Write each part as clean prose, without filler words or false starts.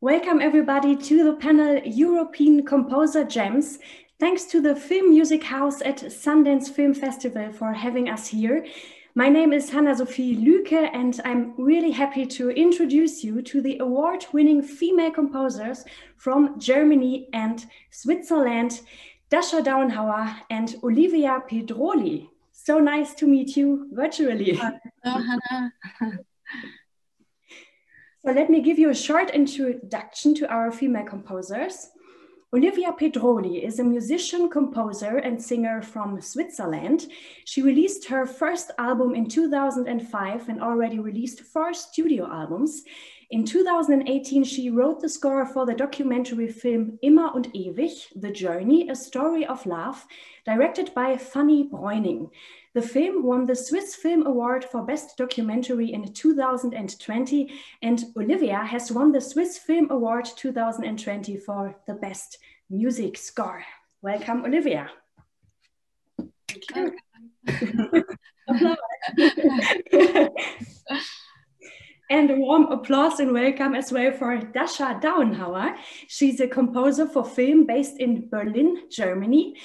Welcome everybody to the panel European Composer Gems. Thanks to the Film Music House at Sundance Film Festival for having us here. My name is Hanna-Sophie Lüke and I'm really happy to introduce you to the award-winning female composers from Germany and Switzerland, Dascha Dauenhauer and Olivia Predoli. So nice to meet you virtually. Hello, Hannah. So let me give you a short introduction to our female composers. Olivia Predoli is a musician, composer, and singer from Switzerland. She released her first album in 2005 and already released 4 studio albums. In 2018, she wrote the score for the documentary film Immer und Ewig, The Journey, A Story of Love, directed by Fanny Bräuning. The film won the Swiss Film Award for Best Documentary in 2020, and Olivia has won the Swiss Film Award 2020 for the Best Music Score. Welcome, Olivia. Thank you. And a warm applause and welcome as well for Dascha Dauenhauer. She's a composer for film based in Berlin, Germany.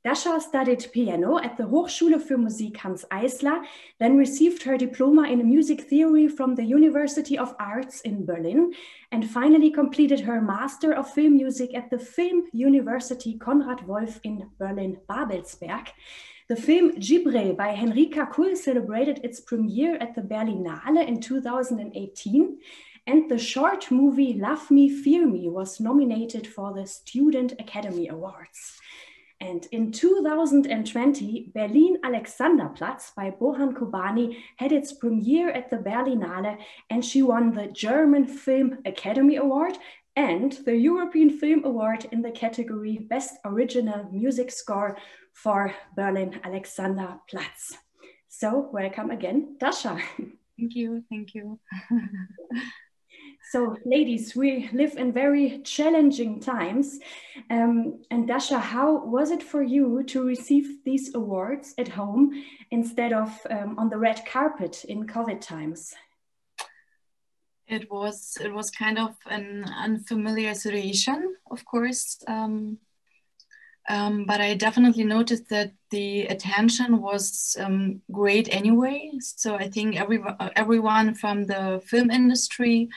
Dascha studied piano at the Hochschule für Musik Hans Eisler, then received her diploma in music theory from the University of Arts in Berlin, and finally completed her Master of Film Music at the Film University Konrad Wolf in Berlin-Babelsberg. The film Gibre by Henrika Kuhl celebrated its premiere at the Berlinale in 2018, and the short movie Love Me, Fear Me was nominated for the Student Academy Awards. And in 2020, Berlin Alexanderplatz by Bohan Kobani had its premiere at the Berlinale, and she won the German Film Academy Award and the European Film Award in the category Best Original Music Score for Berlin Alexanderplatz. So welcome again, Dascha. Thank you, thank you. So ladies, we live in very challenging times. And Dascha, how was it for you to receive these awards at home instead of on the red carpet in COVID times? It was kind of an unfamiliar situation, of course. But I definitely noticed that the attention was great anyway. So I think everyone from the film industry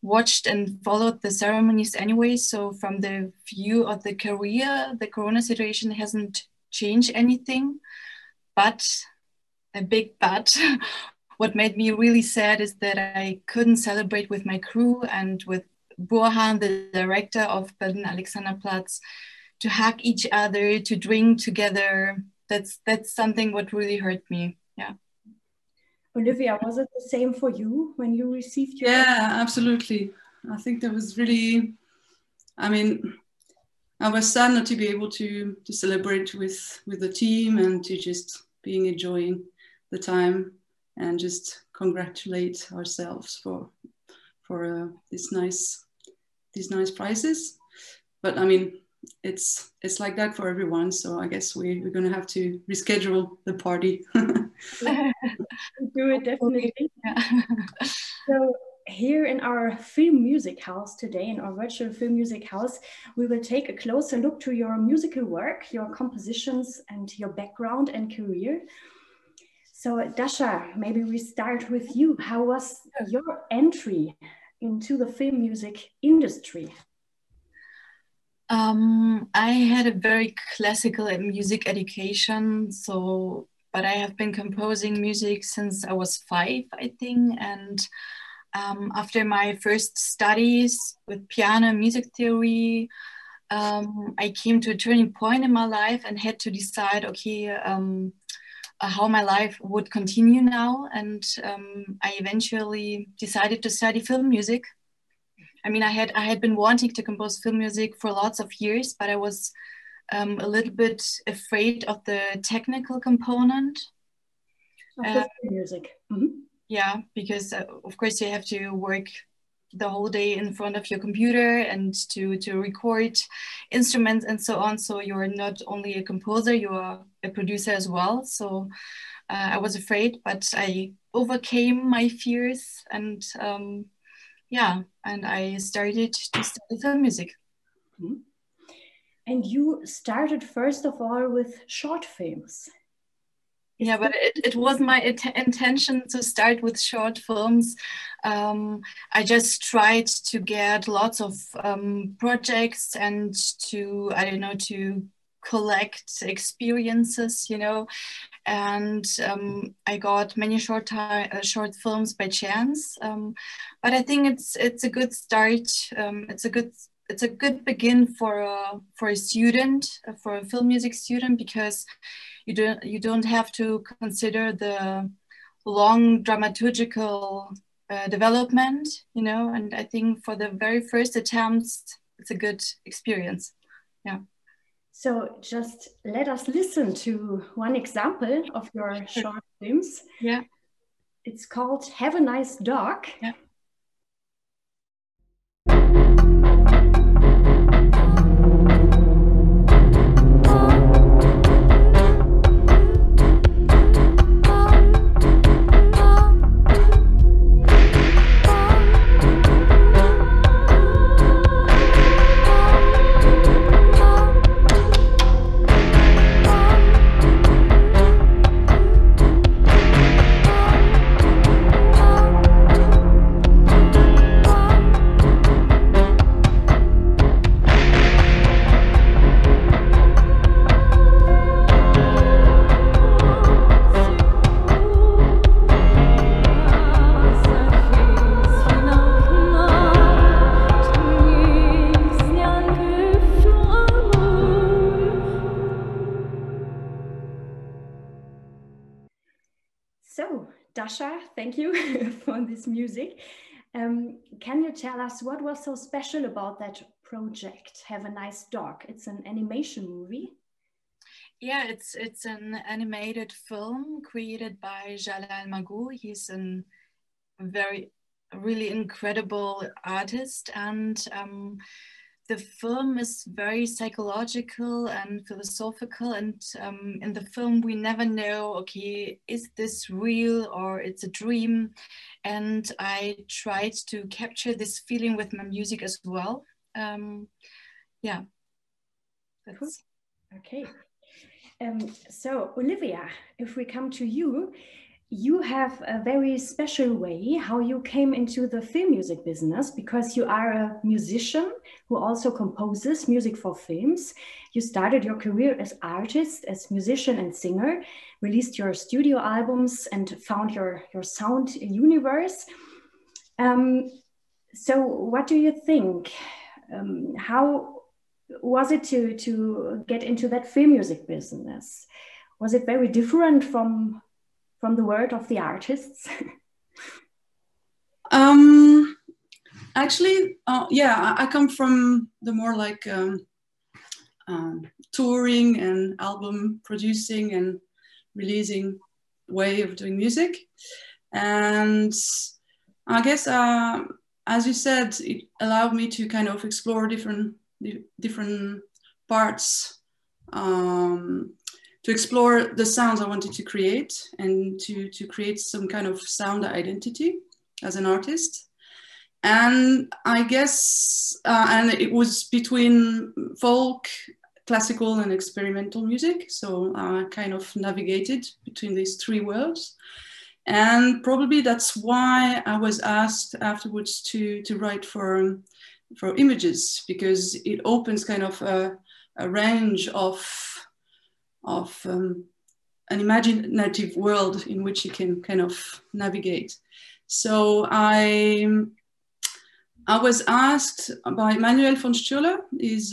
watched and followed the ceremonies anyway. So from the view of the career, the Corona situation hasn't changed anything. But, a big but, what made me really sad is that I couldn't celebrate with my crew and with Burhan, the director of Berlin Alexanderplatz, to hug each other, to drink together. That's something what really hurt me. Yeah. Olivia, was it the same for you when you received your... Yeah, absolutely. I think that was really, I was sad not to be able to celebrate with the team and to just being enjoying the time and just congratulate ourselves for these nice prizes. But it's like that for everyone. So I guess we're going to have to reschedule the party. Do it definitely. Yeah. So here in our film music house today, in our virtual film music house, we will take a closer look to your musical work, your compositions, and your background and career. So Dascha, maybe we start with you. How was your entry into the film music industry? I had a very classical music education, but I have been composing music since I was 5, I think. And after my first studies with piano and music theory, I came to a turning point in my life and had to decide, okay, how my life would continue now. And I eventually decided to study film music. I had been wanting to compose film music for lots of years, but I was a little bit afraid of the technical component. Of the film music. Mm-hmm. Yeah, because of course you have to work the whole day in front of your computer and to record instruments and so on. So you're not only a composer, you're a producer as well. So I was afraid, but I overcame my fears and yeah, and I started to study film music. Mm-hmm. And you started first of all with short films. Yeah, but it was my intention to start with short films. I just tried to get lots of projects and to, I don't know, to collect experiences, you know, and I got many short films by chance. But I think it's a good start. It's a good begin for a student, for a film music student, because you don't have to consider the long dramaturgical development, you know. And I think for the very first attempts, it's a good experience. Yeah. So just let us listen to one example of your short films. Yeah. It's called Have a Nice Dog. Yeah. So, Dascha, thank you for this music. Can you tell us what was so special about that project, Have a Nice Dog? It's an animation movie. Yeah, it's an animated film created by Jalal Magou. He's a really incredible artist, and the film is very psychological and philosophical, and in the film we never know, okay, is this real or it's a dream? And I tried to capture this feeling with my music as well. Yeah, that's okay. So Olivia, if we come to you, you have a very special way how you came into the film music business, because you are a musician who also composes music for films. You started your career as artist, as musician and singer, released your studio albums and found your sound universe. So what do you think? How was it to get into that film music business? Was it very different from the world of the artists? Actually, yeah, I come from the more like touring and album producing and releasing way of doing music. And I guess, as you said, it allowed me to kind of explore different parts, to explore the sounds I wanted to create, and to create some kind of sound identity as an artist. And I guess, and it was between folk, classical and experimental music. So I kind of navigated between these three worlds. And probably that's why I was asked afterwards to write for images, because it opens kind of a range of an imaginative world in which you can kind of navigate. So I was asked by Manuel von Stürler. Is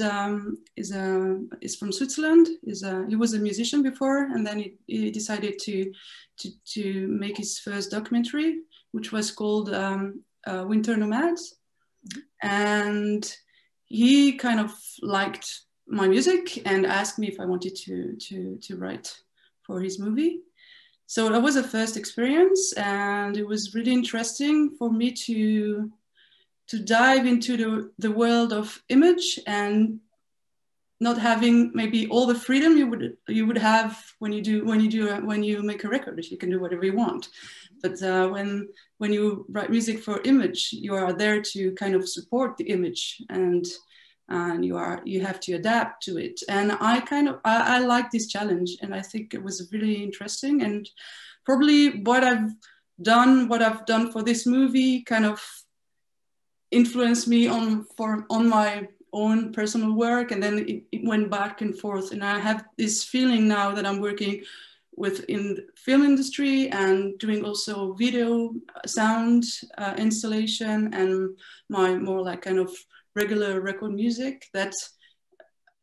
from Switzerland. He was a musician before, and then he decided to make his first documentary, which was called Winter Nomads. And he kind of liked my music and asked me if I wanted to write for his movie. So that was a first experience, and it was really interesting for me to dive into the world of image, and not having maybe all the freedom you would have when you make a record. You can do whatever you want, But when you write music for image, you are there to kind of support the image, and you have to adapt to it. And I like this challenge, and I think it was really interesting. And probably what I've done for this movie kind of influenced me on my own personal work, and then it went back and forth. And I have this feeling now that I'm working in the film industry and doing also video sound installation and my more like kind of regular record music, that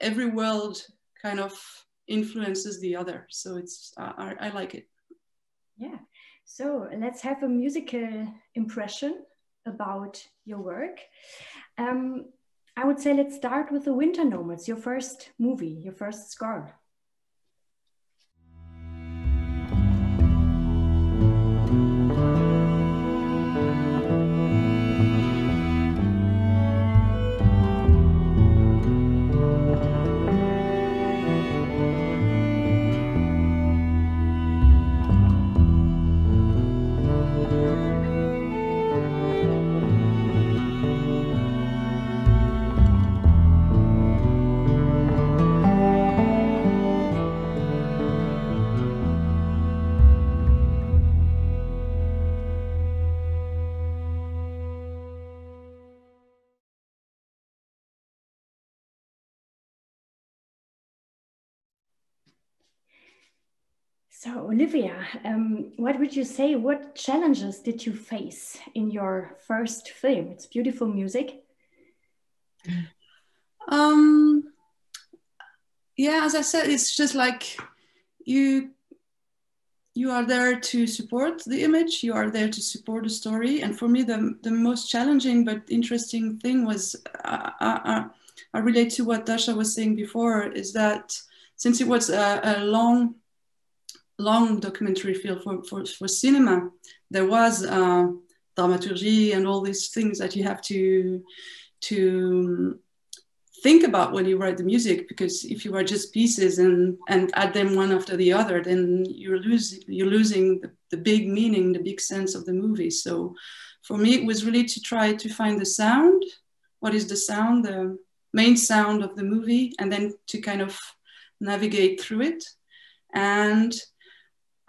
every world kind of influences the other. So it's I like it. Yeah, so let's have a musical impression about your work. I would say let's start with the Winter Nomads, your first movie, your first score. So Olivia, what would you say, what challenges did you face in your first film? It's beautiful music. Yeah, as I said, it's just like you are there to support the image, you are there to support the story. And for me, the most challenging but interesting thing was, I relate to what Dascha was saying before, is that since it was a long documentary film for cinema, there was dramaturgy and all these things that you have to think about when you write the music, because if you write just pieces and add them one after the other, then you're losing the big meaning, the big sense of the movie. So for me, it was really to try to find the sound. What is the sound, the main sound of the movie, and then to kind of navigate through it. And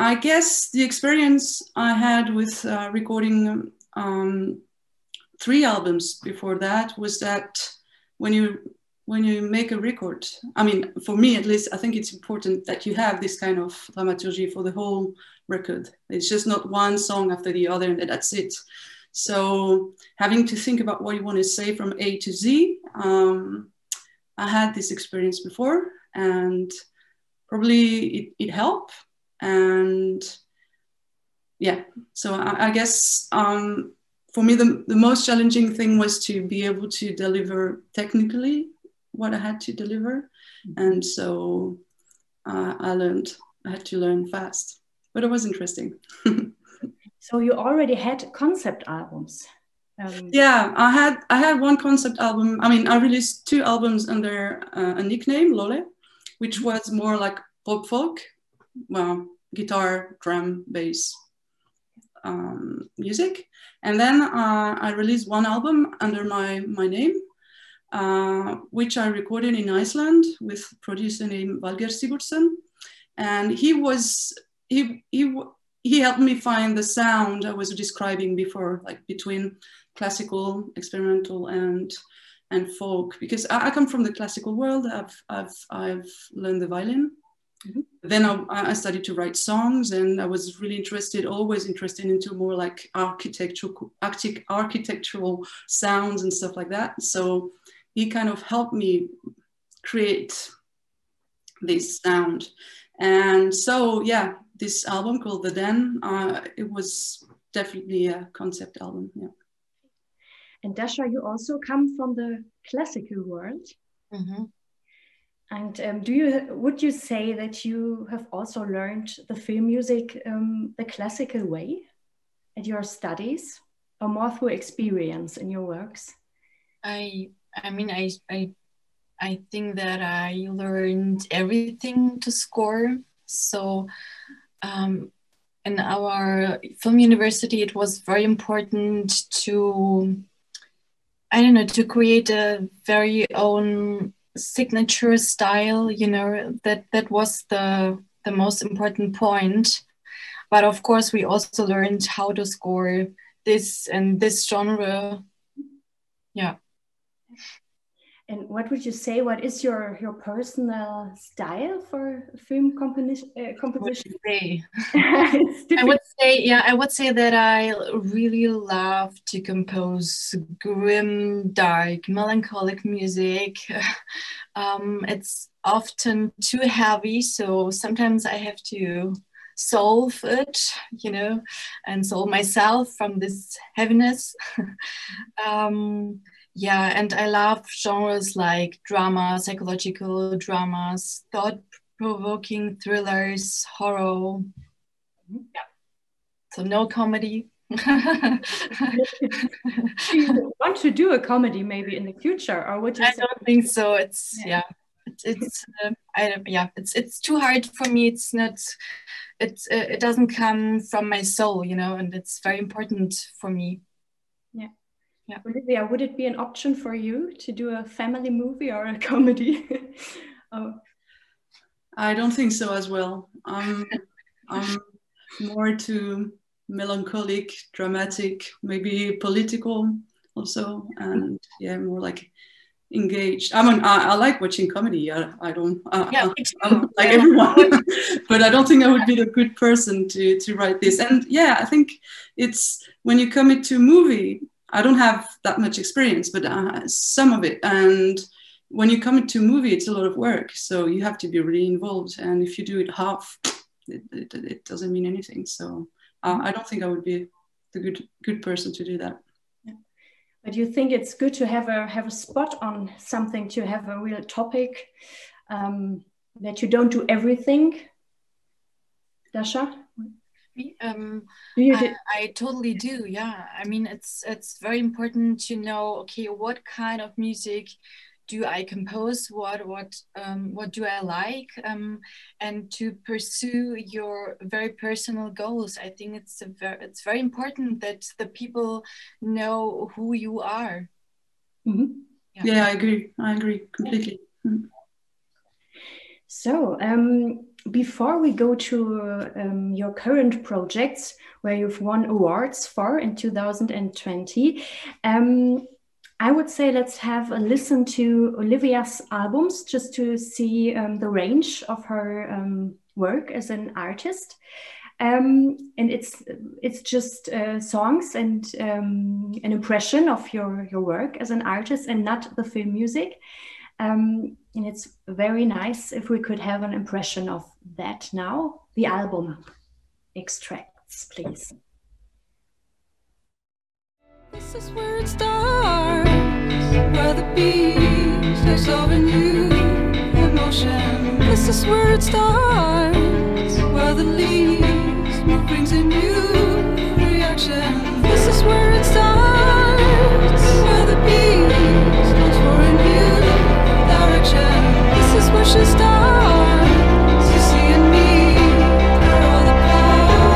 I guess the experience I had with recording 3 albums before that was that when you make a record, I mean, for me at least, I think it's important that you have this kind of dramaturgy for the whole record. It's just not one song after the other and that's it. So having to think about what you want to say from A to Z, I had this experience before, and probably it helped. And yeah, so I guess for me, the most challenging thing was to be able to deliver technically what I had to deliver. And so I had to learn fast, but it was interesting. So you already had concept albums. Yeah, I had one concept album. I mean, I released 2 albums under a nickname, Lole, which was more like pop folk, well, guitar, drum, bass music. And then I released one album under my name, which I recorded in Iceland with a producer named Valgeir Sigurdsson. And he helped me find the sound I was describing before, like between classical, experimental, and folk. Because I come from the classical world. I've learned the violin. Mm-hmm. Then I started to write songs, and I was really always interested into more like architectural sounds and stuff like that. So he kind of helped me create this sound. And so, yeah, this album called The Den, it was definitely a concept album, yeah. And Dascha, you also come from the classical world. Mm-hmm. And would you say that you have also learned the film music the classical way at your studies, or more through experience in your works? I mean, I think that I learned everything to score. So in our film university, it was very important to, I don't know, to create a very own signature style, you know, that was the most important point. But of course, we also learned how to score this and this genre. Yeah. And what would you say? What is your personal style for film composition? I would say that I really love to compose grim, dark, melancholic music. It's often too heavy, so sometimes I have to solve it, you know, and solve myself from this heaviness. Yeah, and I love genres like drama, psychological dramas, thought-provoking thrillers, horror. Yeah. So no comedy. Do you want to do a comedy maybe in the future, or would you say? I don't think so. It's it's too hard for me. It's not. It doesn't come from my soul, you know, and it's very important for me. Yeah. Yeah. Olivia, would it be an option for you to do a family movie or a comedy? Oh. I don't think so as well. I'm more to melancholic, dramatic, maybe political also, and yeah, more like engaged. I like watching comedy. I don't like everyone, but I don't think I would be the good person to write this. And yeah, I think it's when you commit to a movie. I don't have that much experience, but some of it. And when you commit to a movie, it's a lot of work. So you have to be really involved. And if you do it half, it doesn't mean anything. So I don't think I would be the good person to do that. Yeah. But you think it's good to have a spot on something, to have a real topic, that you don't do everything, Dascha? I totally do. Yeah, I mean, it's very important to know, okay, what kind of music do I compose? What do I like? And to pursue your very personal goals. I think it's very important that the people know who you are. Mm-hmm. Yeah, I agree completely. Mm-hmm. So before we go to your current projects where you've won awards for in 2020, I would say let's have a listen to Olivia's albums just to see the range of her work as an artist. And it's just songs and an impression of your work as an artist and not the film music. And it's very nice if we could have an impression of that now. The album extracts, please. This is where it starts, where the beat takes over new emotion. This is where it starts, where the leaves brings a new reaction. This is where it starts, where the beat looks for a new direction. This is where she starts, you see in me all the power.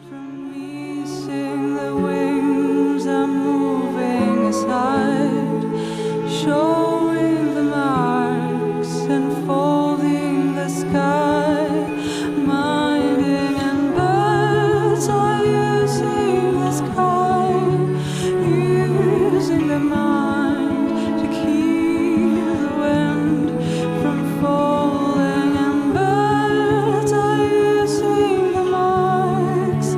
From me sing the wings are moving aside, showing the marks and folding the sky. Minding and birds are using the sky, using the mind to keep the wind from falling. And birds are using the marks,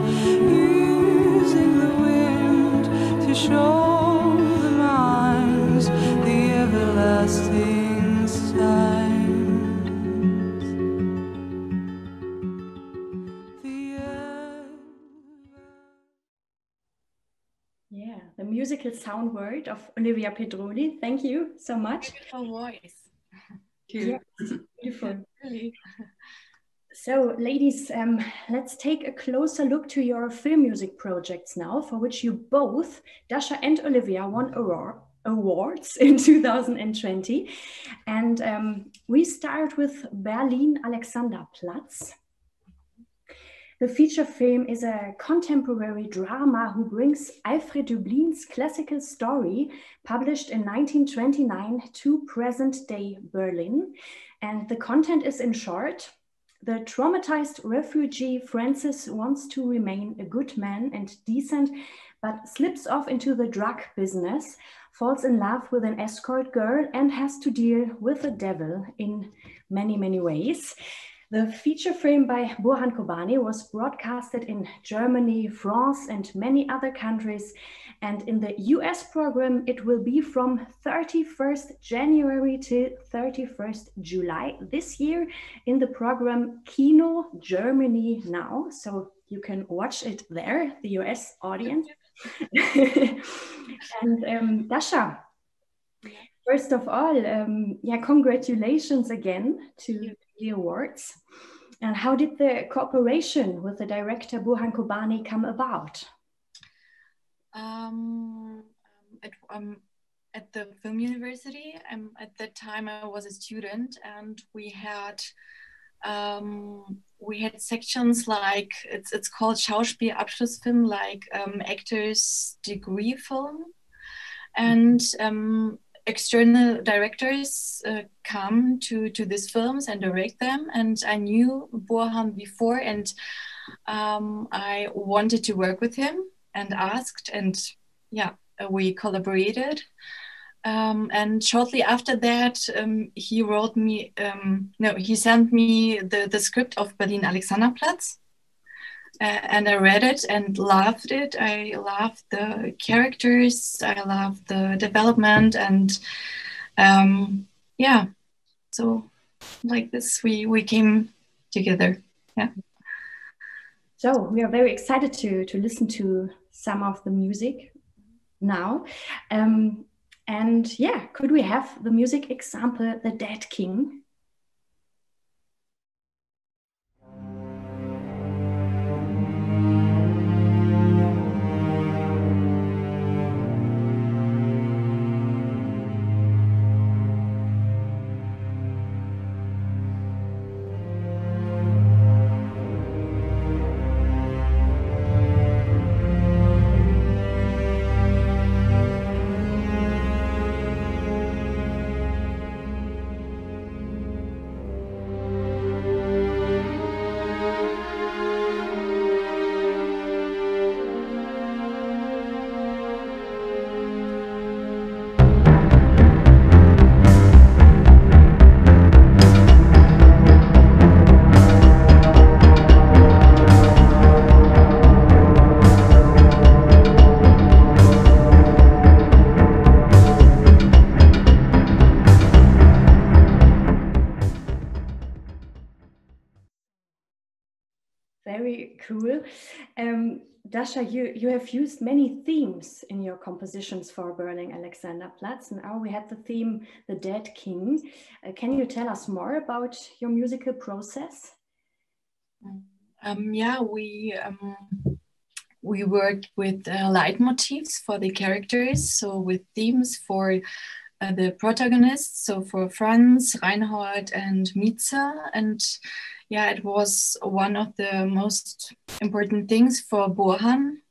using the wind to show the minds the everlasting signs. Yeah, the musical sound word of Olivia Predoli. Thank you so much. Beautiful voice. Yeah, beautiful. Really. So, ladies, let's take a closer look to your film music projects now, for which you both, Dascha and Olivia, won awards in 2020. And we start with Berlin Alexanderplatz. The feature film is a contemporary drama who brings Alfred Dublin's classical story, published in 1929, to present-day Berlin. And the content is, in short, the traumatized refugee Francis wants to remain a good man and decent, but slips off into the drug business, falls in love with an escort girl, and has to deal with the devil in many, many ways. The feature film by Burhan Kobani was broadcasted in Germany, France, and many other countries. And in the US program, it will be from 31st January to 31st July this year in the program Kino Germany Now. So you can watch it there, the US audience. And Dascha, first of all, congratulations again to the awards. And how did the cooperation with the director Burhan Kobani come about? At the film university, at that time I was a student, and we had sections like it's called Schauspielabschlussfilm, like actors degree film, and external directors come to these films and direct them. And I knew Burhan before, and I wanted to work with him and asked, and we collaborated. And shortly after that, he sent me the script of Berlin Alexanderplatz. And I read it and loved it. I loved the characters. I loved the development, and so like this, we came together. Yeah. So we are very excited to listen to some of the music now. Could we have the music example, The Dead King? Very cool. Dascha, you have used many themes in your compositions for Berlin Alexanderplatz. Now we had the theme, The Dead King. Can you tell us more about your musical process? We worked with leitmotifs for the characters, so with themes for the protagonists, so for Franz, Reinhold, and Mietzer. And it was one of the most important things for Burhan,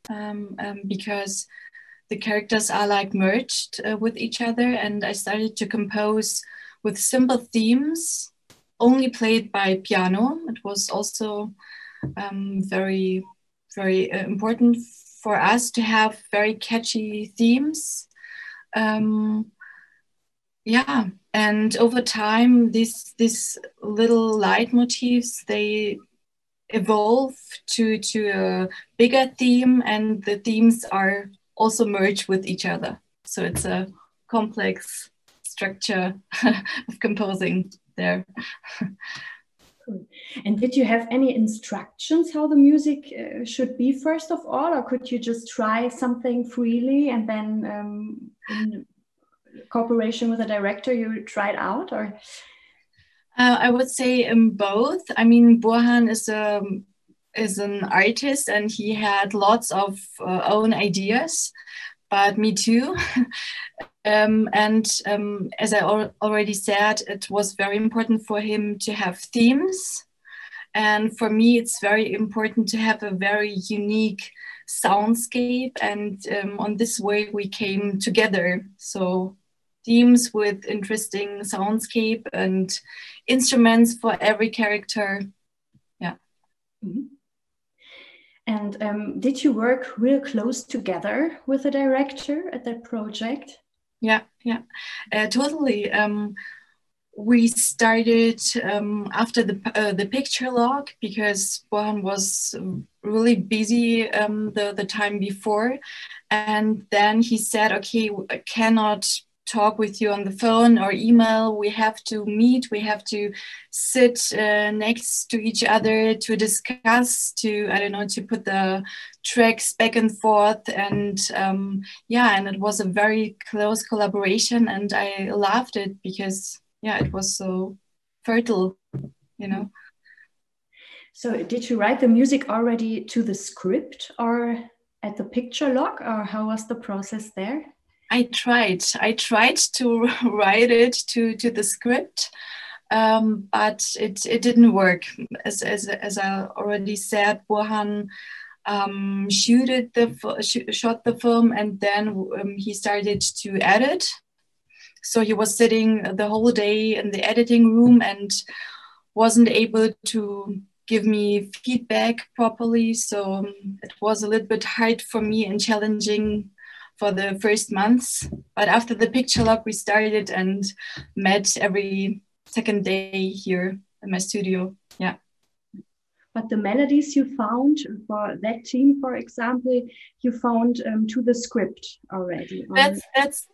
because the characters are like merged with each other, and I started to compose with simple themes only played by piano. It was also very, very important for us to have very catchy themes. And over time, these little leitmotifs, they evolve to a bigger theme, and the themes are also merged with each other. So it's a complex structure of composing there. Cool. And did you have any instructions how the music should be first of all, or could you just try something freely and then in cooperation with a director you tried out? Or I would say both. I mean, Burhan is an artist, and he had lots of own ideas, but me too. As I already said, it was very important for him to have themes. And for me, it's very important to have a very unique soundscape. And on this way, we came together. So themes with interesting soundscape and instruments for every character. Yeah. Mm-hmm. And did you work real close together with the director at that project? Yeah, totally. We started after the picture log because Bohan was really busy the time before, and then he said, "Okay, I cannot talk with you on the phone or email. We have to meet. We have to sit next to each other to discuss, to put the tracks back and forth." And and it was a very close collaboration, and I loved it because it was so fertile, So did you write the music already to the script or at the picture log, or how was the process there? I tried to write it to the script, but it didn't work. As I already said, Bohan shot the film, and then he started to edit. So he was sitting the whole day in the editing room and wasn't able to give me feedback properly. So it was a little bit hard for me and challenging for the first months. But after the picture log, we started and met every second day here in my studio. Yeah. But the melodies you found for that team, for example, you found to the script already.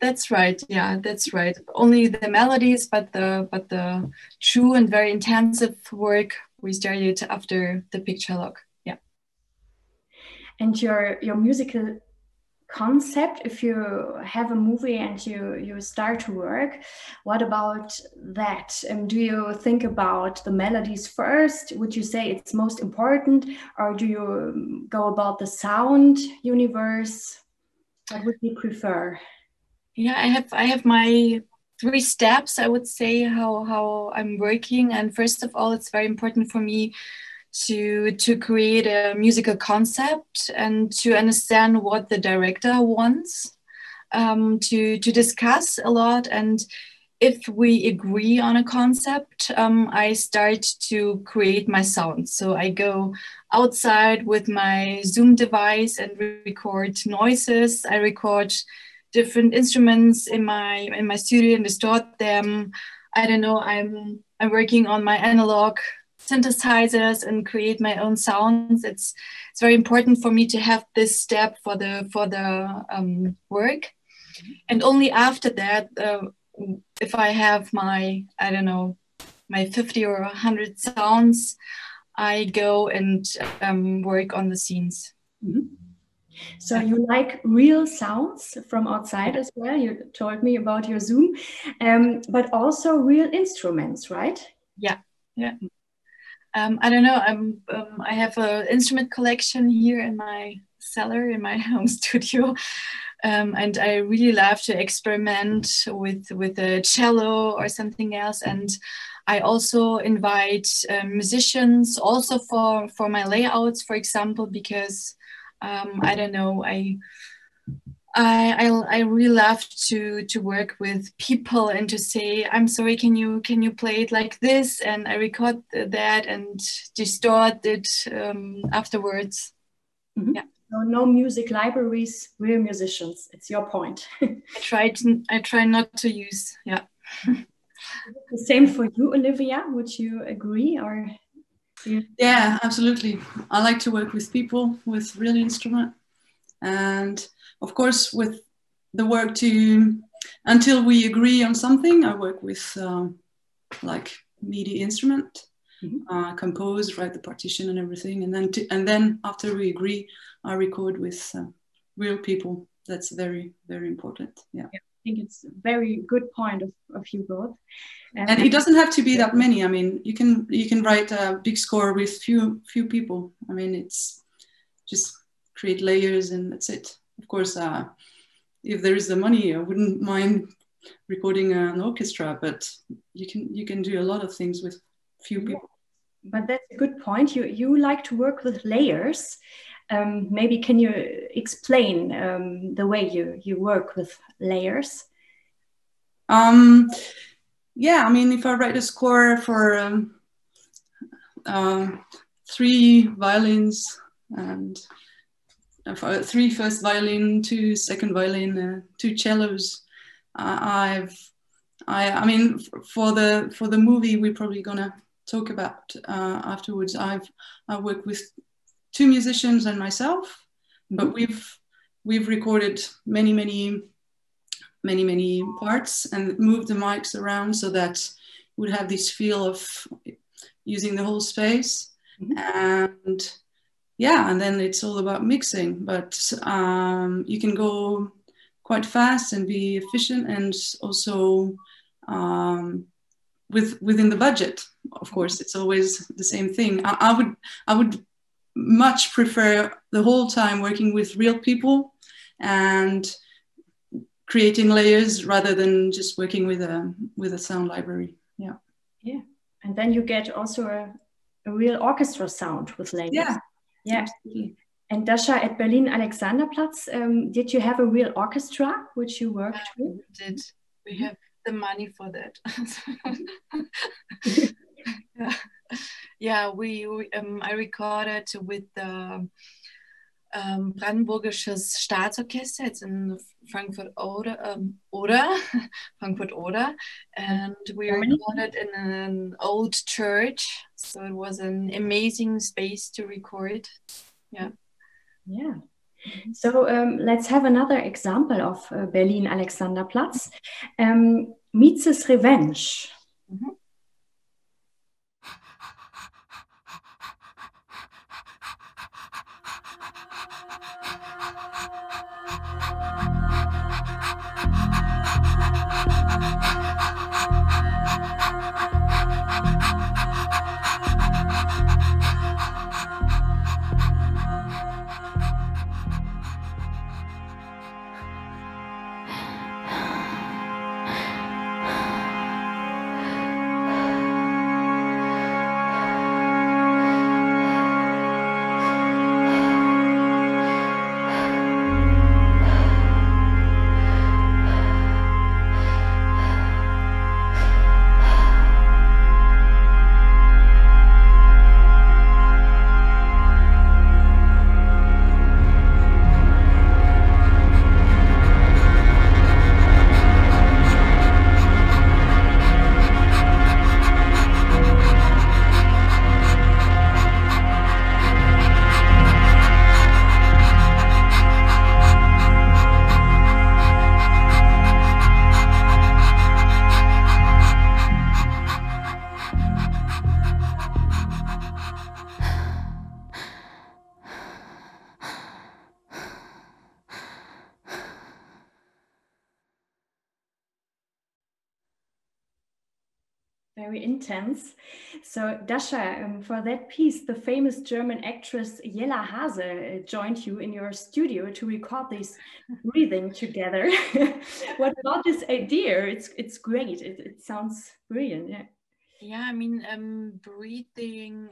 That's right. Yeah, that's right. Only the melodies, but the true and very intensive work we started after the picture log. Yeah. And your musical concept, if you have a movie and you start to work, what about that? Do you think about the melodies first? Would you say it's most important, or do you go about the sound universe? What would you prefer? Yeah, I have my 3 steps, I would say, how I'm working. And first of all, it's very important for me to create a musical concept and to understand what the director wants, to discuss a lot. And if we agree on a concept, I start to create my sound. So I go outside with my Zoom device and record noises. I record different instruments in my studio and distort them. I don't know, I'm working on my analog synthesizers and create my own sounds. It's very important for me to have this step for the work, and only after that, if I have my 50 or 100 sounds, I go and work on the scenes. Mm-hmm. So you like real sounds from outside as well. You told me about your Zoom, but also real instruments, right? Yeah. I don't know. I have an instrument collection here in my cellar in my home studio, and I really love to experiment with a cello or something else. And I also invite musicians also for my layouts, for example, because I don't know, I really love to work with people and to say, I'm sorry, can you play it like this? And I record that and distort it afterwards. Mm-hmm. Yeah. So no music libraries, real musicians. It's your point. I try not to use. Yeah. The same for you, Olivia. Would you agree or? Yeah, absolutely. I like to work with people with real instrument, and of course with the work until we agree on something. I work with like MIDI instrument, compose, write the partition and everything, and then after we agree, I record with real people. That's very, very important. Yeah. I think it's a very good point of you both. And it doesn't have to be that many. I mean, you can write a big score with few people. I mean, it's just create layers and that's it. Of course, if there is the money, I wouldn't mind recording an orchestra, but you can do a lot of things with few people. But that's a good point. You like to work with layers. Maybe can you explain the way you work with layers? Yeah, I mean, if I write a score for 3 violins and 3 first violin, 2 second violin, 2 cellos, I mean, for the movie we're probably gonna talk about afterwards, I work with 2 musicians and myself, but we've recorded many parts and moved the mics around so that we'd have this feel of using the whole space. And yeah, and then it's all about mixing, but you can go quite fast and be efficient, and also within the budget. Of course, it's always the same thing. I would much prefer the whole time working with real people and creating layers rather than just working with a sound library. Yeah. Yeah, and then you get also a real orchestra sound with layers. Yeah. Yeah. Absolutely. And Dascha, at Berlin Alexanderplatz, did you have a real orchestra which you worked with? We did. We have the money for that. Yeah, I recorded with the Brandenburgisches Staatsorchester. It's in Frankfurt Oder, and we recorded in an old church. So it was an amazing space to record. Yeah. Yeah. So let's have another example of Berlin Alexanderplatz. Miezes Revenge. Very intense. So Dascha, for that piece, the famous German actress Jella Hase joined you in your studio to record this breathing together. What about this idea? It's great. It sounds brilliant. Yeah. Yeah, I mean, breathing.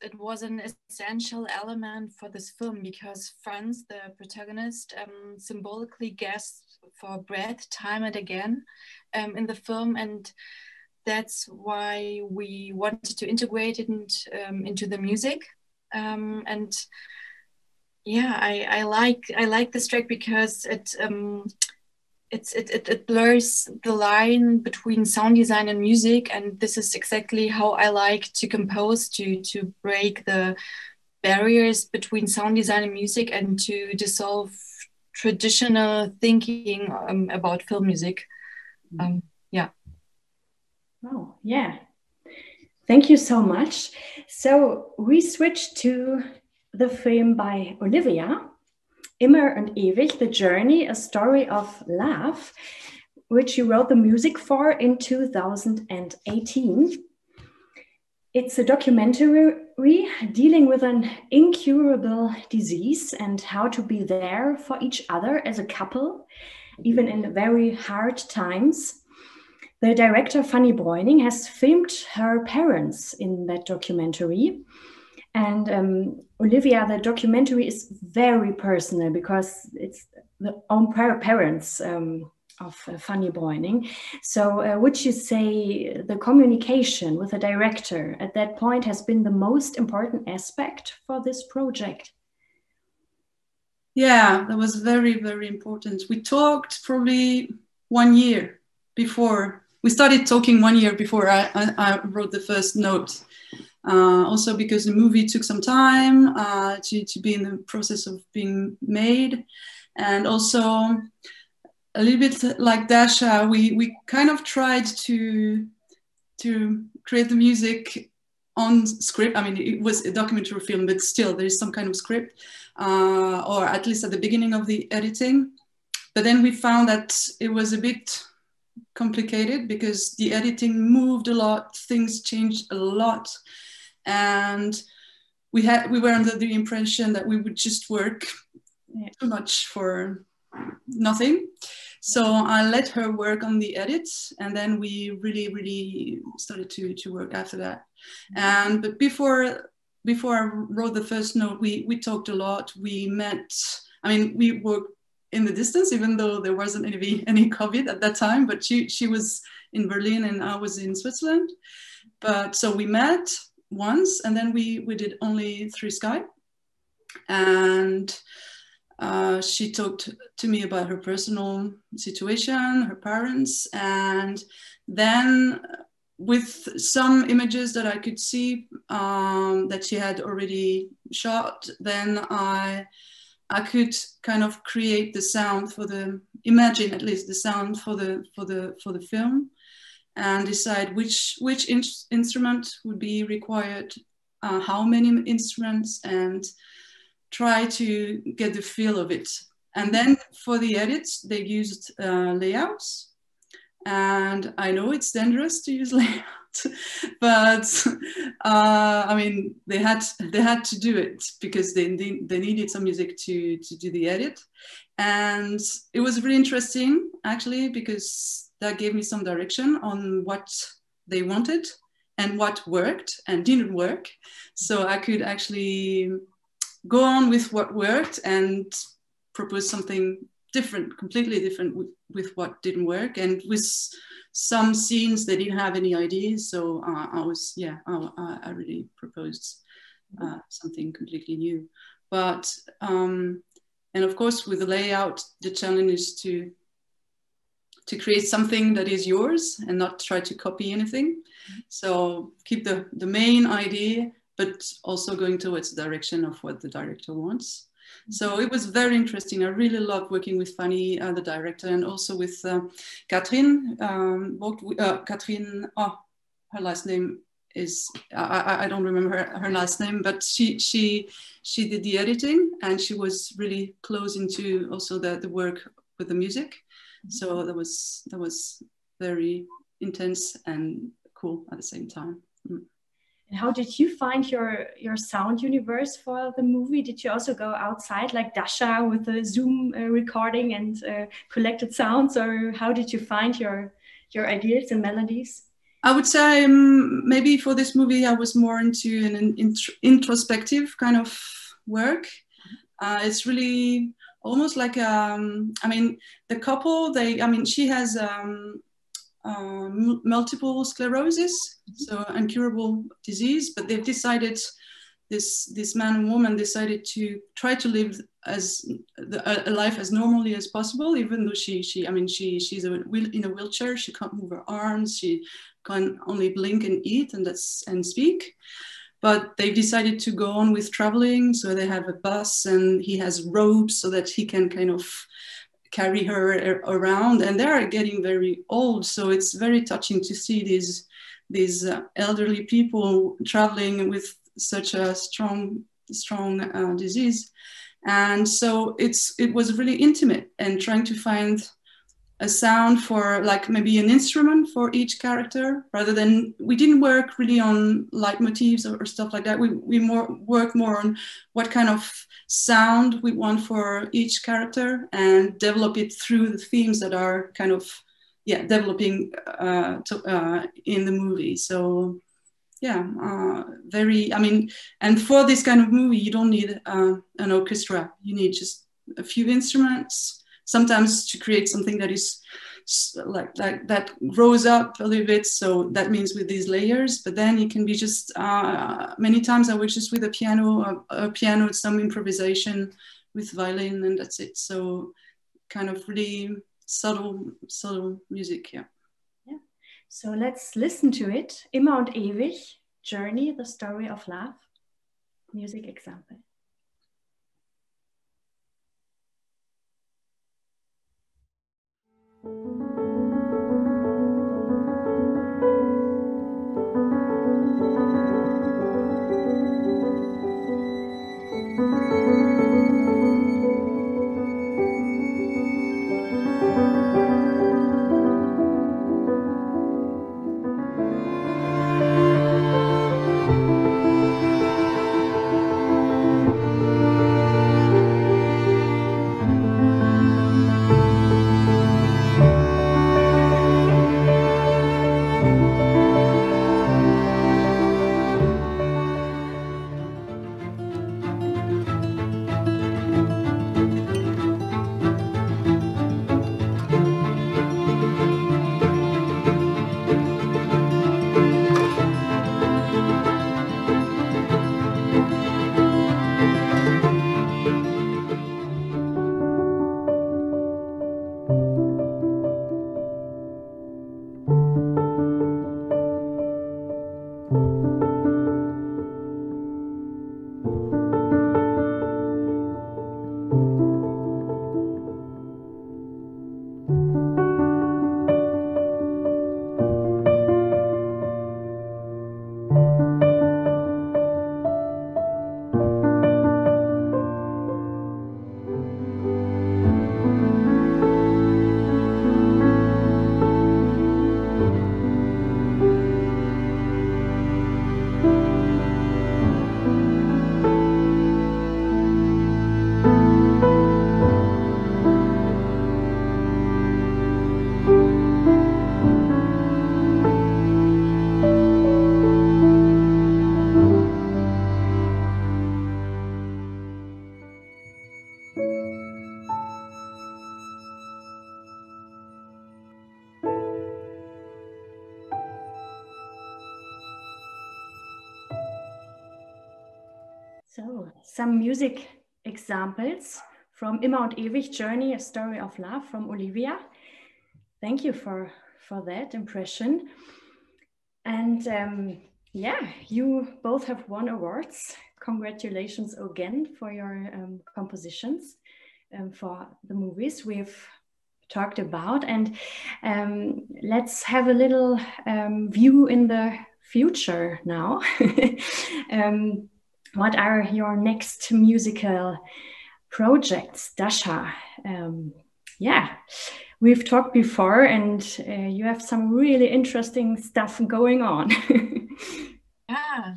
It was an essential element for this film because Franz, the protagonist, symbolically gasped for breath time and again in the film, and that's why we wanted to integrate it into the music. And yeah, I like this track because it blurs the line between sound design and music, and this is exactly how I like to compose, to break the barriers between sound design and music, and to dissolve traditional thinking about film music. Yeah. Oh, yeah. Thank you so much. So we switched to the film by Olivia, Immer und Ewig, The Journey, a story of love, which you wrote the music for in 2018. It's a documentary dealing with an incurable disease and how to be there for each other as a couple, even in very hard times. The director, Fanny Breuning, has filmed her parents in that documentary. And Olivia, the documentary is very personal because it's the own parents of Fanny Breuning. So would you say the communication with the director at that point has been the most important aspect for this project? Yeah, that was very, very important. We talked probably 1 year before. We started talking 1 year before I wrote the first note. Also because the movie took some time to be in the process of being made. And also a little bit like Dascha, we kind of tried to create the music on script. I mean, it was a documentary film, but still there is some kind of script, or at least at the beginning of the editing. But then we found that it was a bit complicated because the editing moved a lot, things changed a lot. And we were under the impression that we would just work too much for nothing. So I let her work on the edits, and then we really started to work after that. But before I wrote the first note, we talked a lot. We met. I mean, we worked in the distance, even though there wasn't any COVID at that time. But she was in Berlin and I was in Switzerland. But so we met once, and then we did only through Skype. And she talked to me about her personal situation, her parents, and then with some images that I could see that she had already shot, then I could kind of create the sound imagine at least the sound for the film, and decide which instrument would be required, how many instruments, and try to get the feel of it. And then for the edits, they used layouts. And I know it's dangerous to use layout, but I mean, they had to do it because they needed some music to do the edit. And it was really interesting, actually, because that gave me some direction on what they wanted and what worked and didn't work. So I could actually go on with what worked and propose something different, completely different with what didn't work. And with some scenes, they didn't have any ideas. So I really proposed something completely new. But, and of course, with the layout, the challenge is to create something that is yours and not try to copy anything. So keep the main idea, but also going towards the direction of what the director wants. So it was very interesting. I really loved working with Fanny, the director, and also with Katrin. Katrin, her last name is, I don't remember her last name, but she did the editing, and she was really close into also the work with the music. So that was very intense and cool at the same time. And how did you find your sound universe for the movie? Did you also go outside like Dascha with the Zoom recording and collected sounds, or how did you find your ideas and melodies? I would say maybe for this movie I was more into an introspective kind of work. It's really almost like I mean, the couple, she has multiple sclerosis, so incurable disease, but they've decided, this man and woman decided to try to live a life as normally as possible, even though she's in a wheelchair. She can't move her arms, she can only blink and eat and speak. But they've decided to go on with traveling, so they have a bus, and he has ropes so that he can kind of carry her around, and they're getting very old, so it's very touching to see these elderly people traveling with such a strong disease. And so it was really intimate, and trying to find a sound for like maybe an instrument for each character, rather than, we didn't work really on leitmotifs or stuff like that. We work more on what kind of sound we want for each character and develop it through the themes that are kind of, yeah, developing in the movie. So yeah, very, I mean, and for this kind of movie, you don't need an orchestra. You need just a few instruments, sometimes to create something that is like that grows up a little bit. So that means with these layers, but then it can be just, many times I was just with a piano, some improvisation with violin, and that's it. So kind of really subtle music, yeah. Yeah. So let's listen to it. Immer und ewig, Journey, the story of love. Music example. So, some music examples from Immer und ewig, Journey, a story of love from Olivia. Thank you for that impression. And yeah, you both have won awards. Congratulations again for your compositions for the movies we've talked about. And let's have a little view in the future now. What are your next musical projects, Dascha? Yeah, we've talked before, and you have some really interesting stuff going on. Yeah,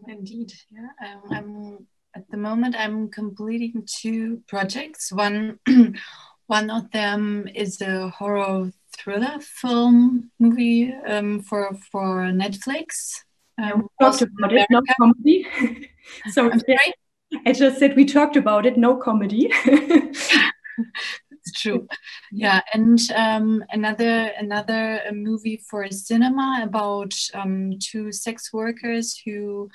indeed. Yeah, I'm at the moment I'm completing 2 projects. One of them is a horror thriller film movie for Netflix. We talked about it, no comedy. So I just said we talked about it, no comedy. It's true. Yeah, and another movie for cinema about 2 sex workers who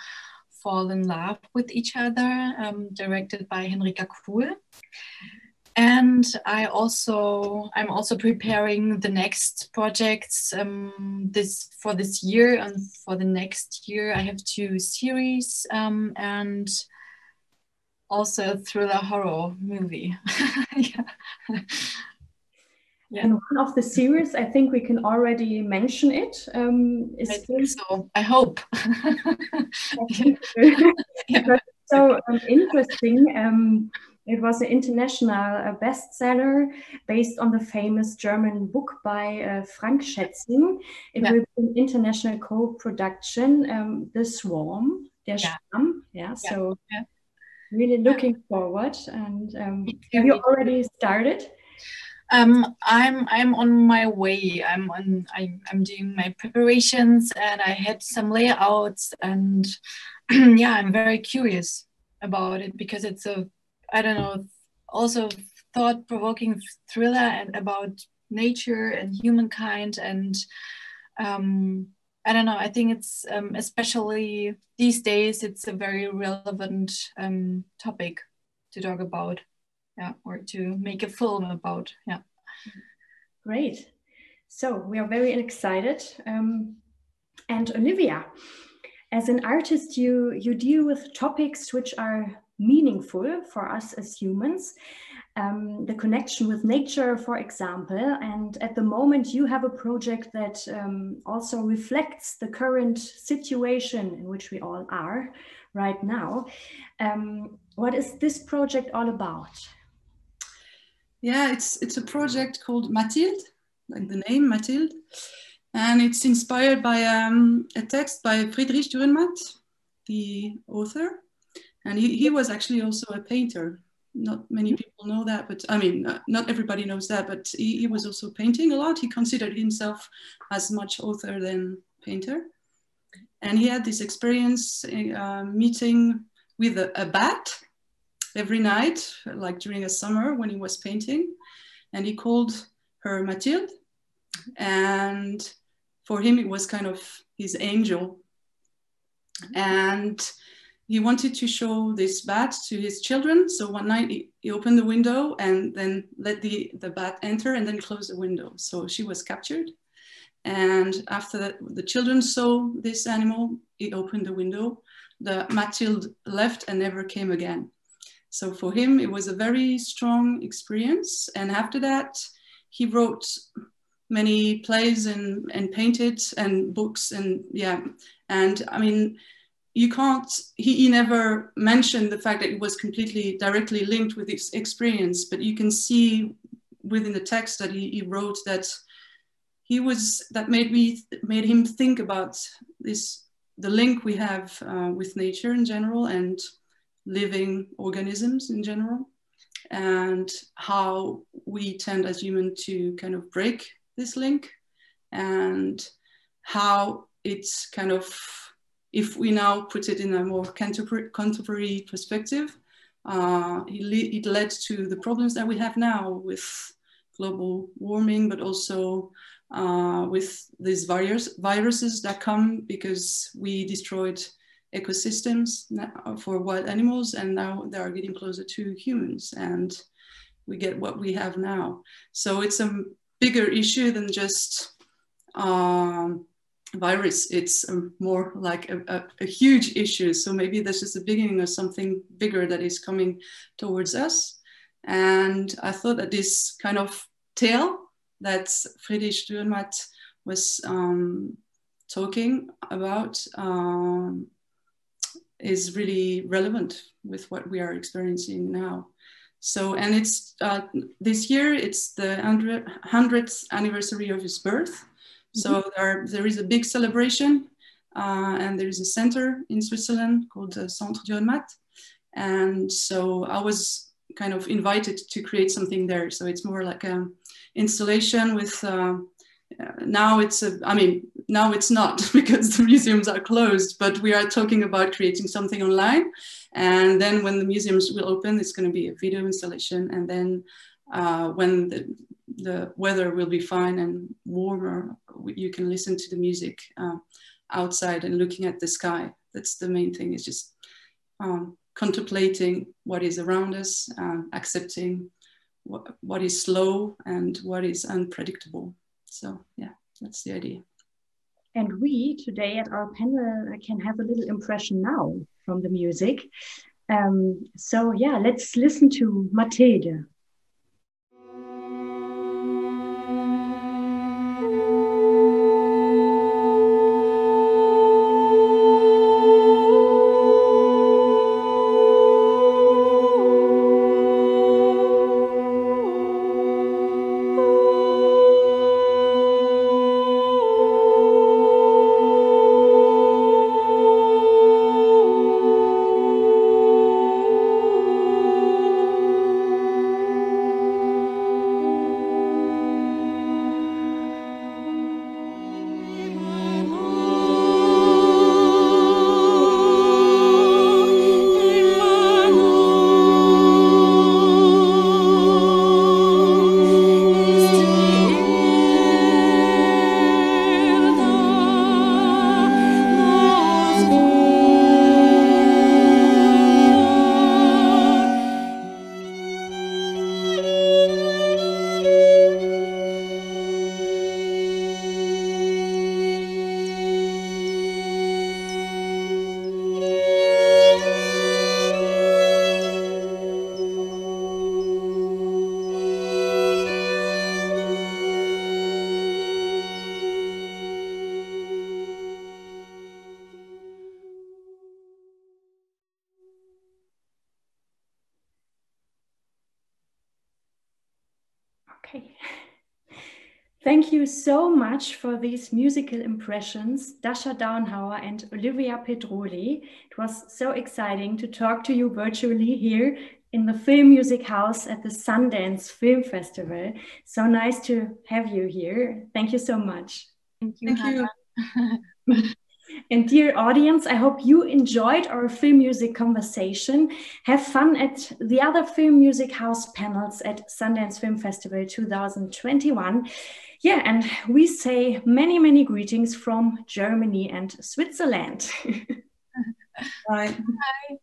fall in love with each other, directed by Henrika Kuhl. And I'm also preparing the next projects for this year, and for the next year I have 2 series and also a thriller horror movie. Yeah. Yeah. And one of the series, I think we can already mention it. I think so. I hope. Yeah. So interesting. It was an international bestseller based on the famous German book by Frank Schätzing. It will be an international co-production, The Swarm, Der Schwarm. So really looking forward. And have you already started? I'm on my way. I'm doing my preparations, and I had some layouts, and yeah, I'm very curious about it because it's a, I don't know, also thought-provoking thriller and about nature and humankind, and I don't know, I think it's especially these days it's a very relevant topic to talk about, or to make a film about. Great. So we are very excited. And Olivia, as an artist, you deal with topics which are meaningful for us as humans. The connection with nature, for example, and at the moment you have a project that also reflects the current situation in which we all are right now. What is this project all about? Yeah, it's a project called Mathilde, like the name Mathilde, and it's inspired by a text by Friedrich Dürrenmatt, the author, and he was actually also a painter. Not many people know that, but I mean, not everybody knows that, but he was also painting a lot. He considered himself as much author than painter, and he had this experience meeting with a bat every night, like during a summer when he was painting, and he called her Mathilde, and for him it was kind of his angel, and he wanted to show this bat to his children. So one night he opened the window and then let the bat enter and then close the window. So she was captured, and after that the children saw this animal, he opened the window, the Mathilde left and never came again. So for him, it was a very strong experience. And after that, he wrote many plays and painted and books and And I mean, you can't, he never mentioned the fact that it was completely directly linked with his experience, but you can see within the text that he wrote that that made him think about the link we have with nature in general and living organisms in general, and how we tend as humans to kind of break this link, and how it's kind of, if we now put it in a more contemporary perspective, it led to the problems that we have now with global warming, but also with these viruses that come because we destroyed ecosystems for wild animals, and now they are getting closer to humans, and we get what we have now. So it's a bigger issue than just virus. It's more like a huge issue. So maybe this is the beginning of something bigger that is coming towards us. And I thought that this kind of tale that Friedrich Dürrenmatt was talking about is really relevant with what we are experiencing now. So, and it's this year, it's the 100th anniversary of his birth. So there is a big celebration, and there is a center in Switzerland called the Centre Dürrenmatt. And so I was kind of invited to create something there. So it's more like an installation with, now it's not because the museums are closed, but we are talking about creating something online. And then when the museums will open, it's going to be a video installation. And then when the weather will be fine and warmer, you can listen to the music outside and looking at the sky. That's the main thing, is just contemplating what is around us, accepting what is slow and what is unpredictable. So yeah, that's the idea. And we today at our panel can have a little impression now from the music. So yeah, let's listen to Mathilde. Okay. Thank you so much for these musical impressions, Dascha Dauenhauer and Olivia Predoli. It was so exciting to talk to you virtually here in the Film Music House at the Sundance Film Festival. So nice to have you here. Thank you so much. Thank you. Thank you. And dear audience, I hope you enjoyed our film music conversation. Have fun at the other Film Music House panels at Sundance Film Festival 2021. Yeah, and we say many, many greetings from Germany and Switzerland. Bye. Bye.